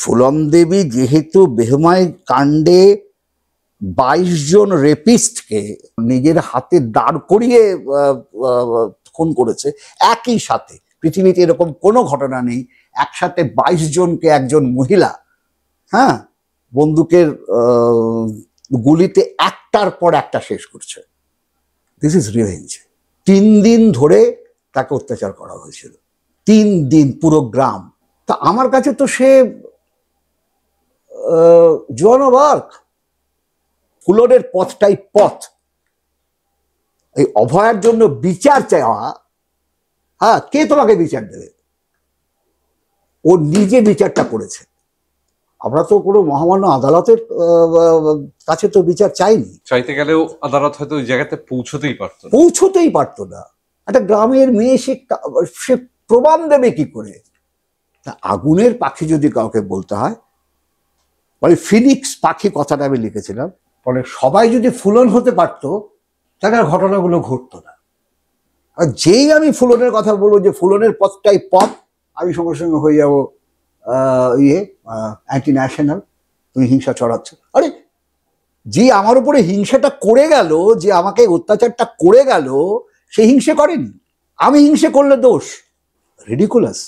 ফুলন দেবী যেহেতু বেহমাই কাণ্ডে 22 জন রেপিস্টকে নিজের হাতে দাঁড় করিয়ে খুন করেছে, একই সাথে পৃথিবীতে এরকম কোনো ঘটনা নেই একসাথে 22 জনকে একজন মহিলা হ্যাঁ বন্দুকের গুলিতে একটার পর একটা শেষ করছে। This is revenge. 3 দিন ধরে তাকে অত্যাচার করা হয়েছিল, 3 দিন পুরো গ্রাম। তা আমার কাছে তো সে জোয়ান অফ আর্ক, ফুলনের পথটাই পথ। এই অভয়ার জন্য বিচার চাওয়া, হ্যাঁ কে তোমাকে বিচার দেবে? ও নিজে বিচারটা করেছে। আমরা তো কোনো মহামান্য আদালতের কাছে তো বিচার চাইনি, চাইতে গেলেও আদালত হয়তো ওই জায়গাতে পৌঁছতেই পারতো না। একটা গ্রামের মেয়ে সে প্রমাণ দেবে কি করে? আগুনের পাখি যদি কাউকে বলতে হয়, মানে ফিনিক্স পাখি কথাটা আমি লিখেছিলাম, ফলে সবাই যদি ফুলন হতে পারতো তাহলে আর ঘটনাগুলো ঘটতো না। আর যেই আমি ফুলনের কথা বলবো যে ফুলনের পথটাই পথ, আমি সঙ্গে সঙ্গে হয়ে যাবো অ্যান্টি ন্যাশনাল, তুমি হিংসা ছড়াচ্ছ। আরে যে আমার উপরে হিংসাটা করে গেল, যে আমাকে অত্যাচারটা করে গেল, সে হিংসে করেনি, আমি হিংসে করলে দোষ? রিডিকুলাস।